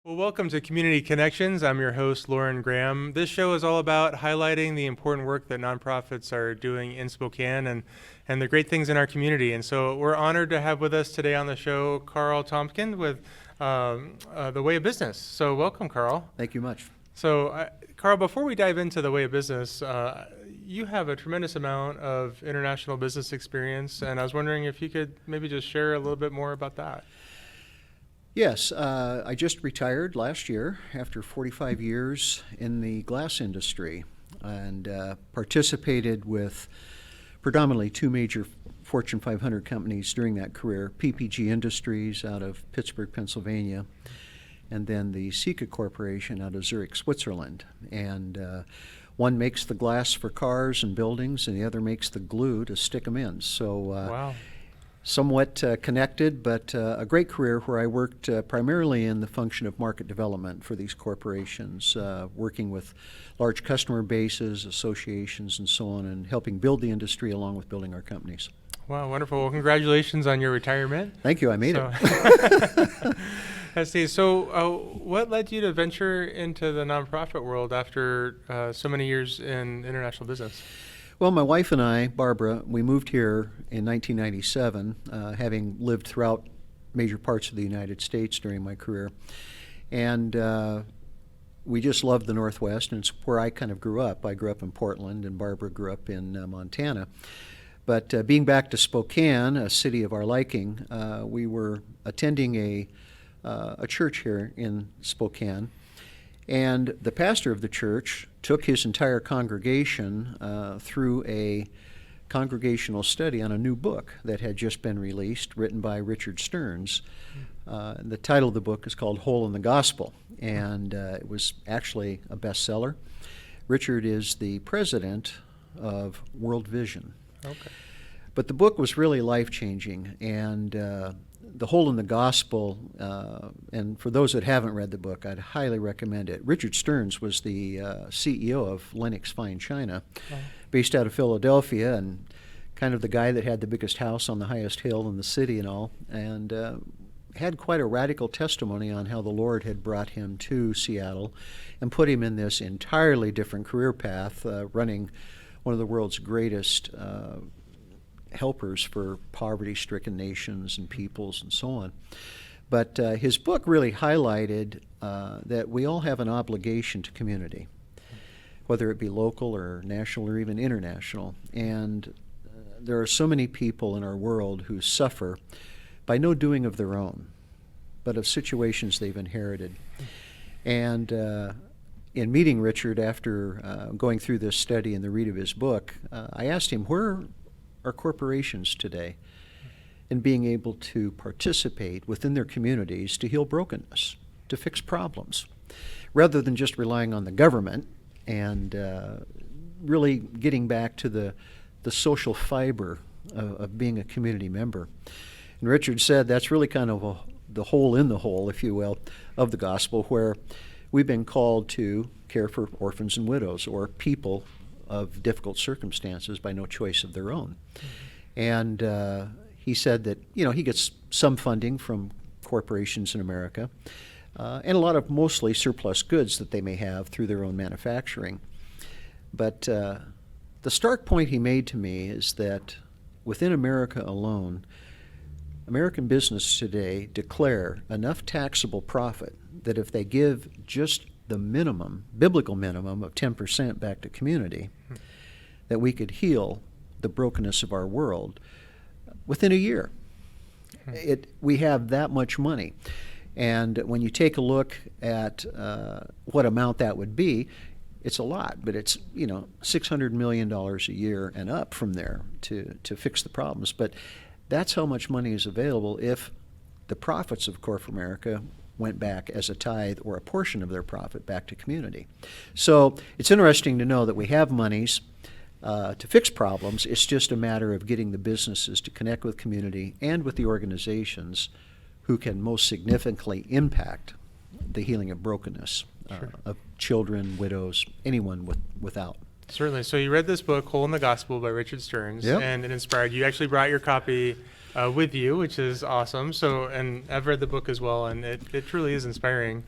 Well, welcome to Community Connections. I'm your host, Lauren Graham. This show is all about highlighting the important work that nonprofits are doing in Spokane and the great things in our community. And so we're honored to have with us today on the show Carl Tompkin with The Way of Business. So welcome, Carl. Thank you much. So, Carl, before we dive into The Way of Business, you have a tremendous amount of international business experience, and I was wondering if you could maybe just share a little bit more about that. Yes, I just retired last year after 45 years in the glass industry and participated with predominantly two major Fortune 500 companies during that career, PPG Industries out of Pittsburgh, Pennsylvania, and then the Sika Corporation out of Zurich, Switzerland. And one makes the glass for cars and buildings, and the other makes the glue to stick them in. So Wow. somewhat connected, but a great career where I worked primarily in the function of market development for these corporations, working with large customer bases, associations, and so on, and helping build the industry along with building our companies. Wow, wonderful. Well, congratulations on your retirement. Thank you, I made it. Let's see. So, what led you to venture into the nonprofit world after so many years in international business? Well, my wife and I, Barbara, we moved here in 1997, having lived throughout major parts of the United States during my career. And we just loved the Northwest, and it's where I kind of grew up. I grew up in Portland, and Barbara grew up in Montana. But being back to Spokane, a city of our liking, we were attending a church here in Spokane. And the pastor of the church took his entire congregation through a congregational study on a new book that had just been released, written by Richard Stearns. The title of the book is called Hole in the Gospel, and it was actually a bestseller. Richard is the president of World Vision. Okay. But the book was really life-changing, and the Hole in the Gospel, and for those that haven't read the book, I'd highly recommend it. Richard Stearns was the CEO of Lenox Fine China, based out of Philadelphia, and kind of the guy that had the biggest house on the highest hill in the city and all, and had quite a radical testimony on how the Lord had brought him to Seattle and put him in this entirely different career path, running one of the world's greatest helpers for poverty-stricken nations and peoples and so on. But his book really highlighted that we all have an obligation to community, whether it be local or national or even international. And there are so many people in our world who suffer by no doing of their own, but of situations they've inherited. And in meeting Richard after going through this study and the read of his book, I asked him, where are corporations today in being able to participate within their communities to heal brokenness, to fix problems, rather than just relying on the government and really getting back to the social fiber of being a community member. And Richard said that's really kind of the hole in the hole, if you will, of the gospel, where we've been called to care for orphans and widows or people of difficult circumstances by no choice of their own. Mm-hmm. And he said that, he gets some funding from corporations in America and a lot of mostly surplus goods that they may have through their own manufacturing. But the stark point he made to me is that within America alone, American business today declare enough taxable profit that if they give just the minimum, biblical minimum of 10% back to community, that we could heal the brokenness of our world within a year. We have that much money. And when you take a look at what amount that would be, it's a lot, but it's $600 million a year and up from there to fix the problems. But that's how much money is available if the profits of corporate America went back as a tithe or a portion of their profit back to community. So it's interesting to know that we have monies to fix problems. It's just a matter of getting the businesses to connect with community and with the organizations who can most significantly impact the healing of brokenness of children, widows, anyone without. Certainly. So you read this book, Hole in the Gospel by Richard Stearns, Yep. and it inspired you. You actually brought your copy with you, which is awesome. So, and I've read the book as well, and it truly is inspiring.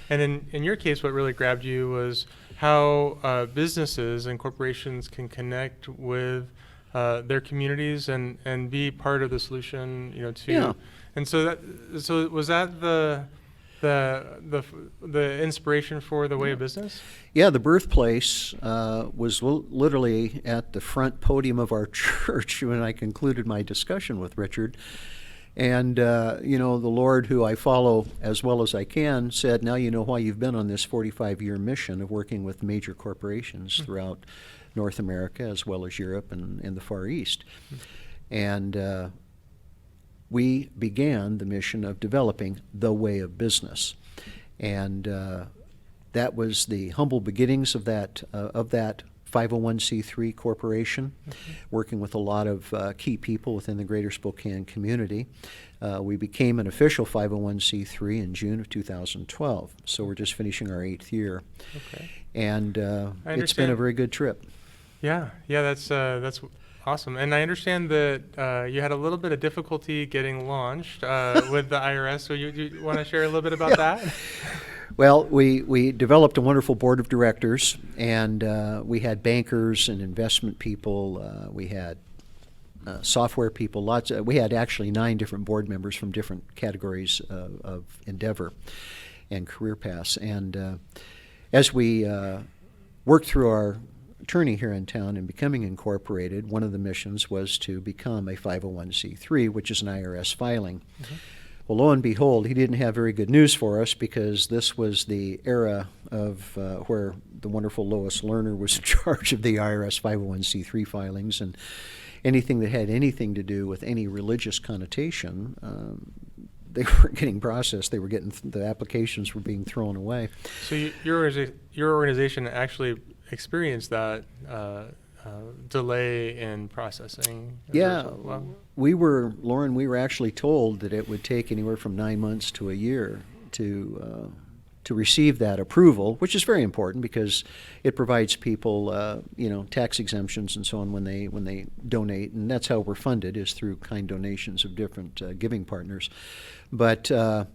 And in your case, what really grabbed you was how businesses and corporations can connect with their communities and be part of the solution, to. Yeah. And so was that the inspiration for the Way of Business? Yeah, the birthplace was literally at the front podium of our church when I concluded my discussion with Richard. And, the Lord, who I follow as well as I can, said, now you know why you've been on this 45-year mission of working with major corporations throughout North America as well as Europe and the Far East. And we began the mission of developing the Way of Business. And that was the humble beginnings of that 501c3 corporation, working with a lot of key people within the greater Spokane community. We became an official 501c3 in June of 2012, so we're just finishing our 8th year. Okay. And it's been a very good trip. Yeah, that's awesome. And I understand that you had a little bit of difficulty getting launched with the IRS, so you want to share a little bit about that? Well, we developed a wonderful board of directors, and we had bankers and investment people. We had software people. We had actually 9 different board members from different categories of endeavor and career paths. And as we worked through our attorney here in town and becoming incorporated, one of the missions was to become a 501c3, which is an IRS filing. Well, lo and behold, he didn't have very good news for us, because this was the era of where the wonderful Lois Lerner was in charge of the IRS 501c3 filings, and anything that had anything to do with any religious connotation, they weren't getting processed. They were getting the applications were being thrown away. So your organization actually experienced that delay in processing? Yeah, Wow. Lauren, we were actually told that it would take anywhere from 9 months to a year to receive that approval, which is very important because it provides people, tax exemptions and so on when they donate, and that's how we're funded, is through kind donations of different giving partners. But the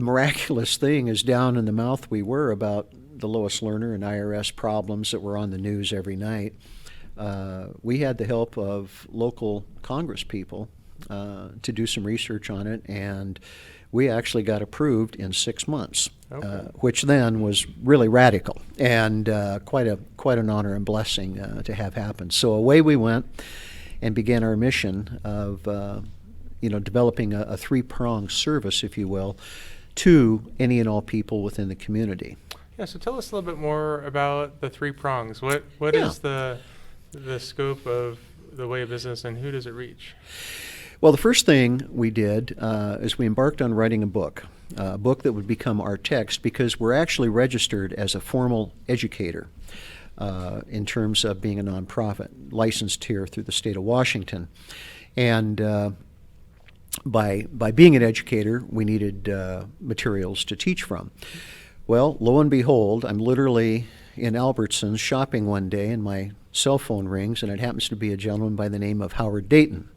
miraculous thing is, down in the mouth we were about the Lois Lerner and IRS problems that were on the news every night. We had the help of local Congress people to do some research on it, and we actually got approved in 6 months, which then was really radical and quite an honor and blessing to have happen. So away we went and began our mission of developing a 3-pronged service, if you will, to any and all people within the community. Yeah, so tell us a little bit more about the 3 prongs. What Yeah. is the scope of the Way of Business, and who does it reach? Well, the first thing we did is we embarked on writing a book that would become our text, because we're actually registered as a formal educator in terms of being a nonprofit, licensed here through the state of Washington. And by being an educator, we needed materials to teach from. Well, lo and behold, I'm literally in Albertsons shopping one day, and my cell phone rings, and it happens to be a gentleman by the name of Howard Dayton.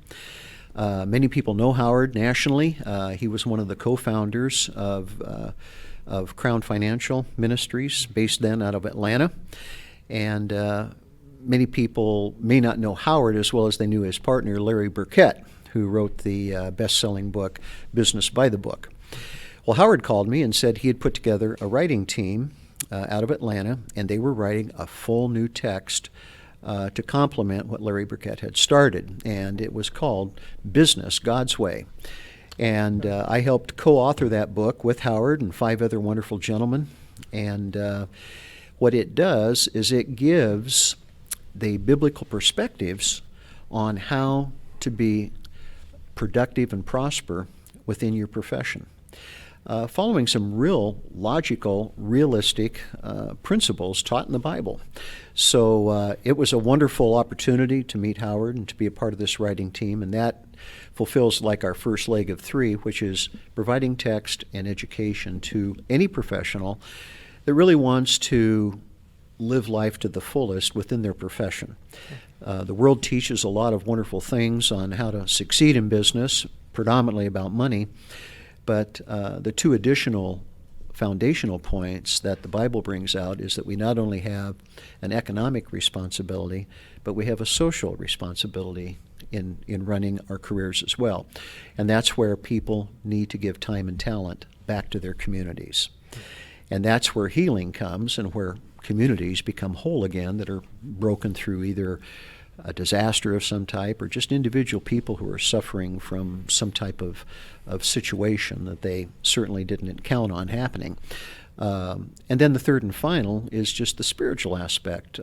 Many people know Howard nationally. He was one of the co-founders of Crown Financial Ministries, based then out of Atlanta. And many people may not know Howard as well as they knew his partner, Larry Burkett, who wrote the best-selling book, Business by the Book. Well, Howard called me and said he had put together a writing team out of Atlanta, and they were writing a full new text to complement what Larry Burkett had started, and it was called Business God's Way. And I helped co-author that book with Howard and 5 other wonderful gentlemen. And what it does is it gives the biblical perspectives on how to be productive and prosper within your profession, following some real logical, realistic principles taught in the Bible. So it was a wonderful opportunity to meet Howard and to be a part of this writing team, and that fulfills like our first leg of 3, which is providing text and education to any professional that really wants to live life to the fullest within their profession. The world teaches a lot of wonderful things on how to succeed in business, predominantly about money, but the two additional foundational points that the Bible brings out is that we not only have an economic responsibility, but we have a social responsibility in running our careers as well. And that's where people need to give time and talent back to their communities. And that's where healing comes and where communities become whole again that are broken through either a disaster of some type or just individual people who are suffering from some type of situation that they certainly didn't count on happening. And then the third and final is just the spiritual aspect.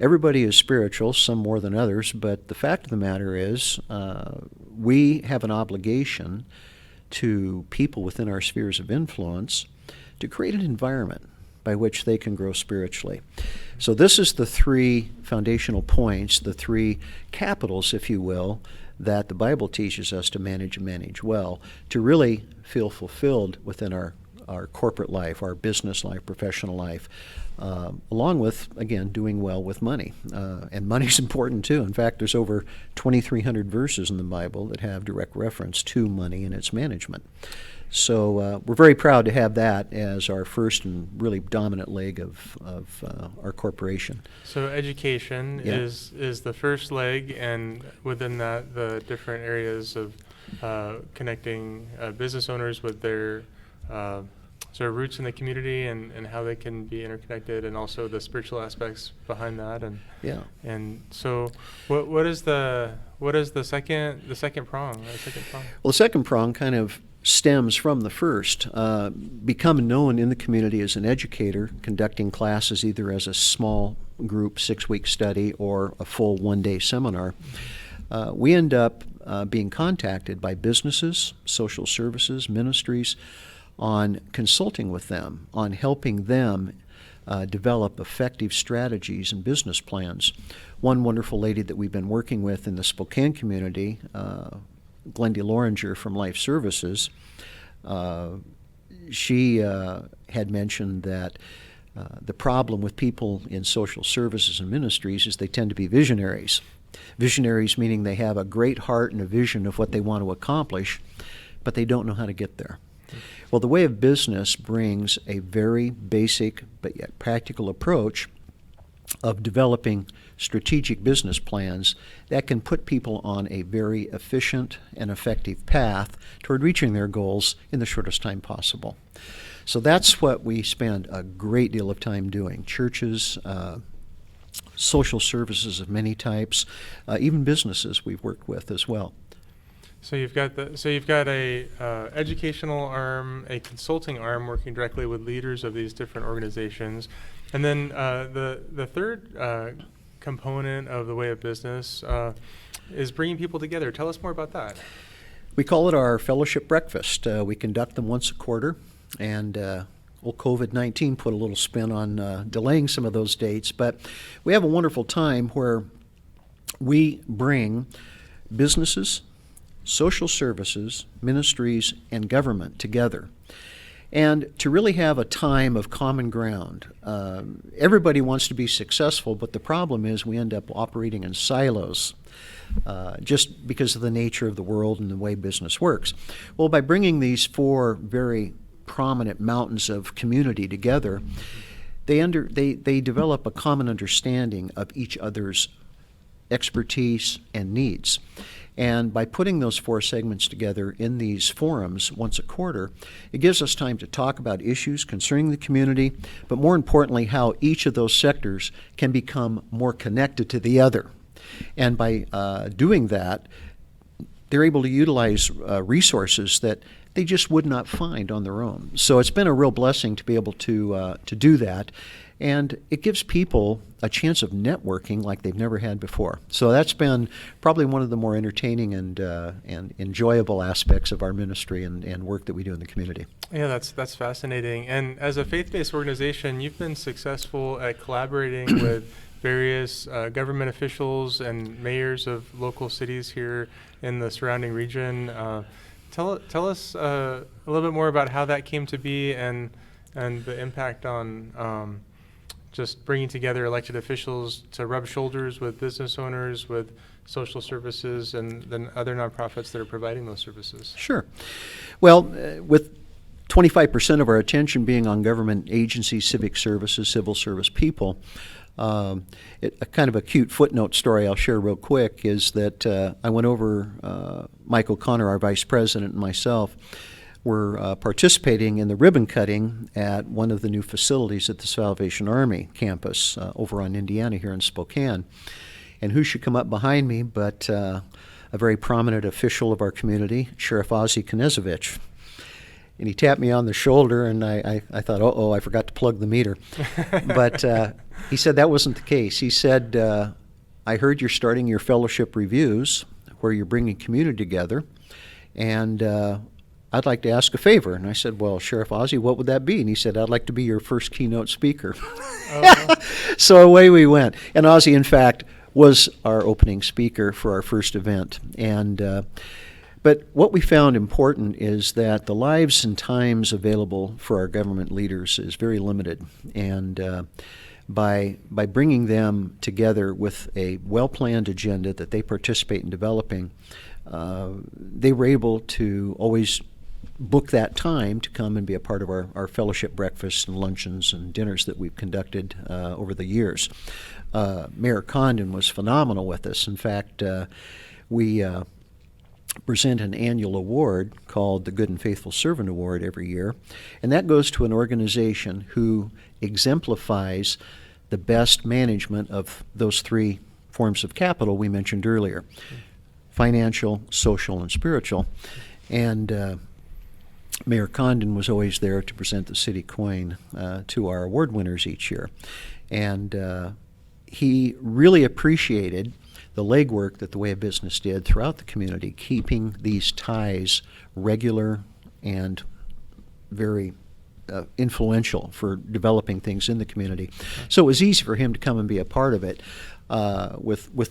Everybody is spiritual, some more than others, but the fact of the matter is we have an obligation to people within our spheres of influence to create an environment by which they can grow spiritually. So this is the three foundational points, the three capitals, if you will, that the Bible teaches us to manage and manage well, to really feel fulfilled within our corporate life, our business life, professional life, along with, again, doing well with money. And money's important too. In fact, there's over 2,300 verses in the Bible that have direct reference to money and its management. So we're very proud to have that as our first and really dominant leg of our corporation. So education is the first leg, and within that, the different areas of connecting business owners with their sort of roots in the community and how they can be interconnected, and also the spiritual aspects behind that. And so what is the second prong? Well, the second prong kind of stems from the first. Become known in the community as an educator, conducting classes either as a small group 6-week study or a full 1-day seminar. We end up being contacted by businesses, social services, ministries on consulting with them, on helping them develop effective strategies and business plans. One wonderful lady that we've been working with in the Spokane community, Glendy Loringer from Life Services, she had mentioned that the problem with people in social services and ministries is they tend to be visionaries. Visionaries meaning they have a great heart and a vision of what they want to accomplish, but they don't know how to get there. Well, the way of business brings a very basic but yet practical approach of developing strategic business plans that can put people on a very efficient and effective path toward reaching their goals in the shortest time possible. So that's what we spend a great deal of time doing. Churches, social services of many types, even businesses we've worked with as well. So you've got a educational arm, a consulting arm working directly with leaders of these different organizations, and then the third component of the way of business is bringing people together. Tell us more about that. We call it our fellowship breakfast. We conduct them once a quarter, and COVID-19 put a little spin on delaying some of those dates, but we have a wonderful time where we bring businesses, social services, ministries, and government together. And to really have a time of common ground. Everybody wants to be successful, but the problem is we end up operating in silos just because of the nature of the world and the way business works. Well, by bringing these four very prominent mountains of community together, they develop a common understanding of each other's expertise and needs. And by putting those four segments together in these forums once a quarter, it gives us time to talk about issues concerning the community, but more importantly, how each of those sectors can become more connected to the other. And by doing that, they're able to utilize resources that they just would not find on their own. So it's been a real blessing to be able to do that. And it gives people a chance of networking like they've never had before. So that's been probably one of the more entertaining and enjoyable aspects of our ministry and work that we do in the community. Yeah, that's fascinating. And as a faith-based organization, you've been successful at collaborating with various government officials and mayors of local cities here in the surrounding region. Tell us a little bit more about how that came to be and the impact on just bringing together elected officials to rub shoulders with business owners, with social services, and then other nonprofits that are providing those services? Sure. Well, with 25% of our attention being on government agencies, civic services, civil service people, a kind of a cute footnote story I'll share real quick is that I went over, Mike O'Connor, our vice president, and myself were participating in the ribbon cutting at one of the new facilities at the Salvation Army campus over on Indiana here in Spokane. And who should come up behind me but a very prominent official of our community, Sheriff Ozzie Knezovich. And he tapped me on the shoulder, and I thought, I forgot to plug the meter. But he said that wasn't the case. He said, I heard you're starting your fellowship reviews where you're bringing community together, and I'd like to ask a favor. And I said, well, Sheriff Ozzie, what would that be? And he said, I'd like to be your first keynote speaker. So away we went. And Ozzie, in fact, was our opening speaker for our first event. And but what we found important is that the lives and times available for our government leaders is very limited. And by bringing them together with a well-planned agenda that they participate in developing, they were able to always book that time to come and be a part of our fellowship breakfasts and luncheons and dinners that we've conducted over the years. Mayor Condon was phenomenal with us. In fact, we present an annual award called the Good and Faithful Servant Award every year, and that goes to an organization who exemplifies the best management of those three forms of capital we mentioned earlier: financial, social, and spiritual. And Mayor Condon was always there to present the city coin to our award winners each year. And he really appreciated the legwork that the Way of Business did throughout the community, keeping these ties regular and very influential for developing things in the community. So it was easy for him to come and be a part of it with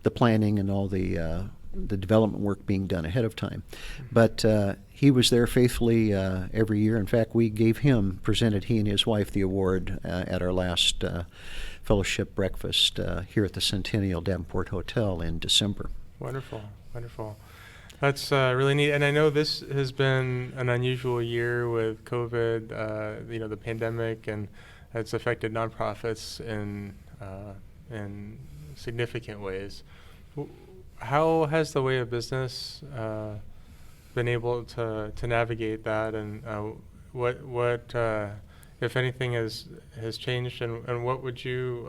the planning and all the development work being done ahead of time. But he was there faithfully every year. In fact, we presented he and his wife the award at our last fellowship breakfast here at the Centennial Davenport Hotel in December. Wonderful, wonderful. That's really neat. And I know this has been an unusual year with COVID, the pandemic, and it's affected nonprofits in significant ways. How has the Way of Business been able to navigate that, and what if anything has changed, and what would you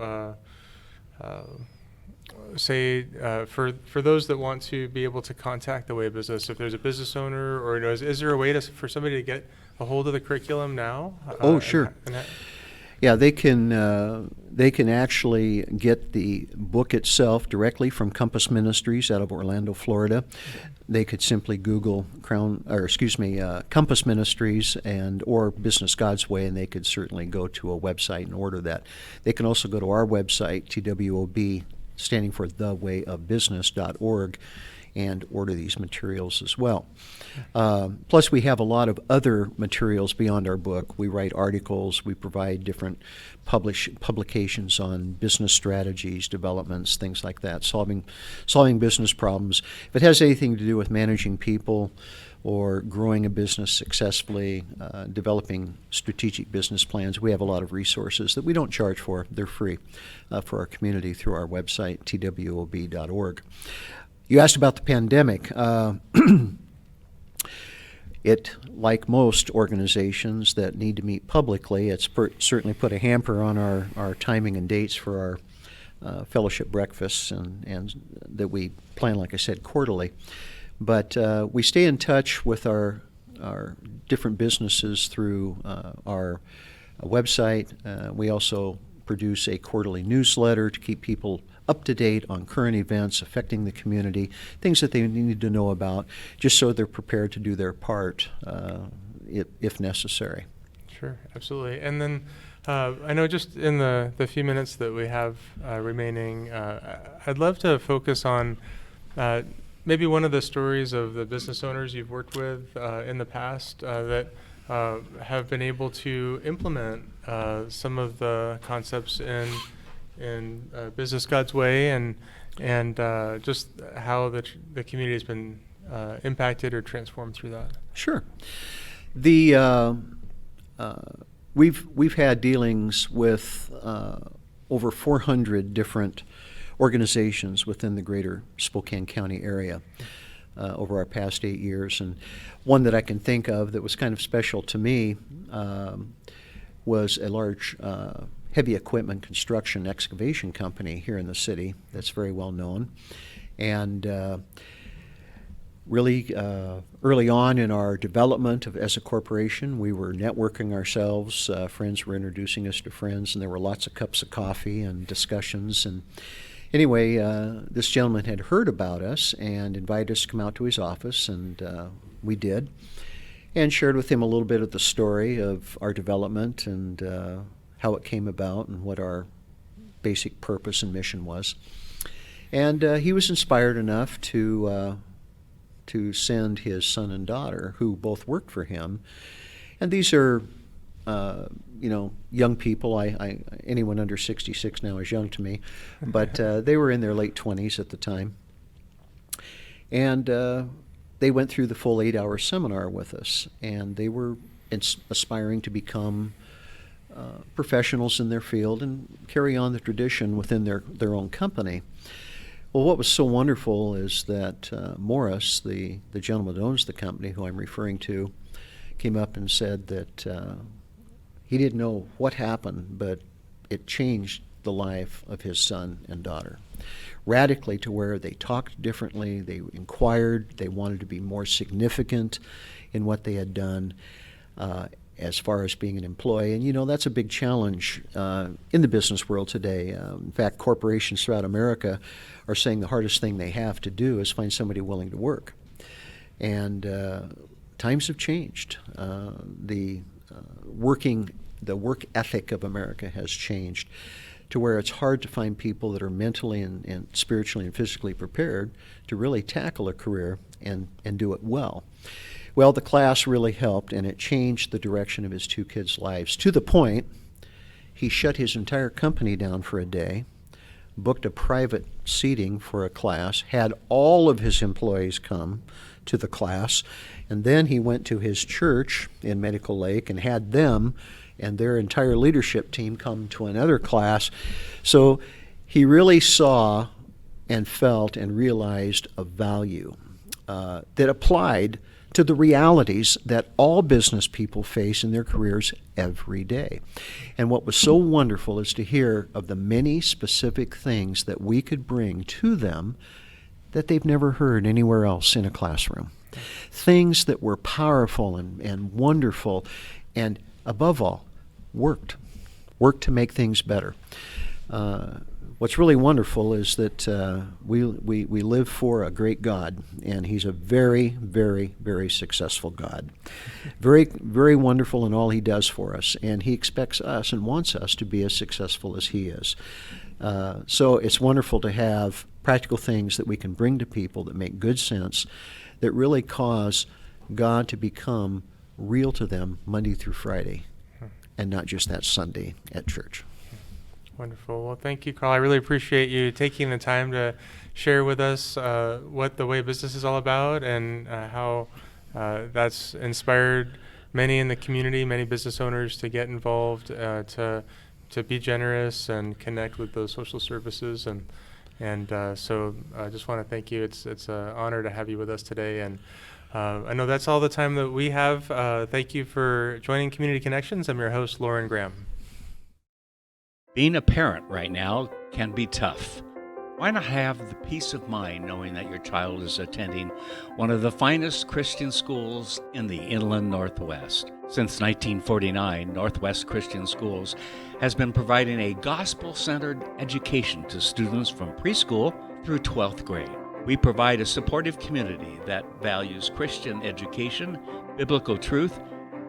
say for those that want to be able to contact the Way of Business, if there's a business owner, or is there a way for somebody to get a hold of the curriculum now? Sure. Yeah, they can actually get the book itself directly from Compass Ministries out of Orlando, Florida. They could simply Google Compass Ministries or Business God's Way, and they could certainly go to a website and order that. They can also go to our website, TWOB, standing for thewayofbusiness.org, and order these materials as well. Plus, we have a lot of other materials beyond our book. We write articles. We provide different publications on business strategies, developments, things like that, solving business problems. If it has anything to do with managing people or growing a business successfully, developing strategic business plans, we have a lot of resources that we don't charge for. They're free for our community through our website, twob.org. You asked about the pandemic. It, like most organizations that need to meet publicly, it's certainly put a hamper on our timing and dates for our fellowship breakfasts and that we plan, like I said, quarterly. But we stay in touch with our different businesses through our website. We also produce a quarterly newsletter to keep people up to date on current events affecting the community, things that they need to know about, just so they're prepared to do their part if necessary. Sure, absolutely. And then I know just in the few minutes that we have remaining, I'd love to focus on maybe one of the stories of the business owners you've worked with in the past that have been able to implement some of the concepts in Business God's Way, and just how the community has been impacted or transformed through that. Sure. The we've had dealings with over 400 different organizations within the greater Spokane County area over our past 8 years, and one that I can think of that was kind of special to me was a large heavy equipment construction excavation company here in the city that's very well known. And really early on in our development as a corporation, we were networking ourselves. Friends were introducing us to friends, and there were lots of cups of coffee and discussions. And anyway, this gentleman had heard about us and invited us to come out to his office, and we did, and shared with him a little bit of the story of our development and how it came about and what our basic purpose and mission was. And he was inspired enough to send his son and daughter, who both worked for him. And these are, young people. Anyone under 66 now is young to me, but they were in their late 20s at the time. And they went through the full 8-hour seminar with us, and they were aspiring to become professionals in their field and carry on the tradition within their own company. Well, what was so wonderful is that Morris, the gentleman that owns the company, who I'm referring to, came up and said that he didn't know what happened, but it changed the life of his son and daughter radically, to where they talked differently, they inquired, they wanted to be more significant in what they had done as far as being an employee. And that's a big challenge in the business world today. In fact, corporations throughout America are saying the hardest thing they have to do is find somebody willing to work. And times have changed. The work ethic of America has changed to where it's hard to find people that are mentally and spiritually and physically prepared to really tackle a career and do it well. Well, the class really helped, and it changed the direction of his two kids' lives, to the point he shut his entire company down for a day, booked a private seating for a class, had all of his employees come to the class, and then he went to his church in Medical Lake and had them and their entire leadership team come to another class. So he really saw and felt and realized a value that applied to the realities that all business people face in their careers every day. And what was so wonderful is to hear of the many specific things that we could bring to them that they've never heard anywhere else in a classroom. Things that were powerful and wonderful, and above all, worked to make things better. What's really wonderful is that we live for a great God, and He's a very, very, very successful God. Very, very wonderful in all He does for us, and He expects us and wants us to be as successful as He is. So it's wonderful to have practical things that we can bring to people that make good sense, that really cause God to become real to them Monday through Friday, and not just that Sunday at church. Wonderful. Well, thank you, Carl. I really appreciate you taking the time to share with us what the Way of Business is all about, and how that's inspired many in the community, many business owners to get involved, to be generous and connect with those social services. And so I just want to thank you. It's an honor to have you with us today. And I know that's all the time that we have. Thank you for joining Community Connections. I'm your host, Lauren Graham. Being a parent right now can be tough. Why not have the peace of mind knowing that your child is attending one of the finest Christian schools in the Inland Northwest? Since 1949, Northwest Christian Schools has been providing a gospel-centered education to students from preschool through 12th grade. We provide a supportive community that values Christian education, biblical truth,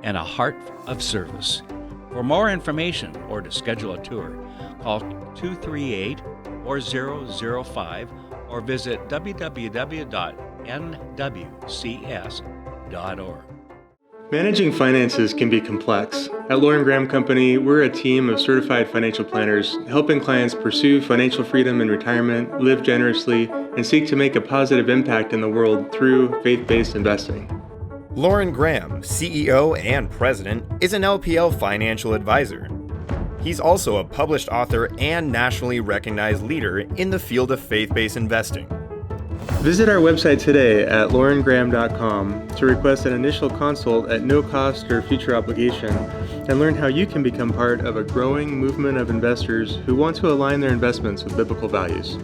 and a heart of service. For more information or to schedule a tour, call 238-4005 or visit www.nwcs.org. Managing finances can be complex. At Lauren Graham Company, we're a team of certified financial planners helping clients pursue financial freedom in retirement, live generously, and seek to make a positive impact in the world through faith-based investing. Lauren Graham, CEO and President, is an LPL financial advisor. He's also a published author and nationally recognized leader in the field of faith-based investing. Visit our website today at laurengraham.com to request an initial consult at no cost or future obligation and learn how you can become part of a growing movement of investors who want to align their investments with biblical values.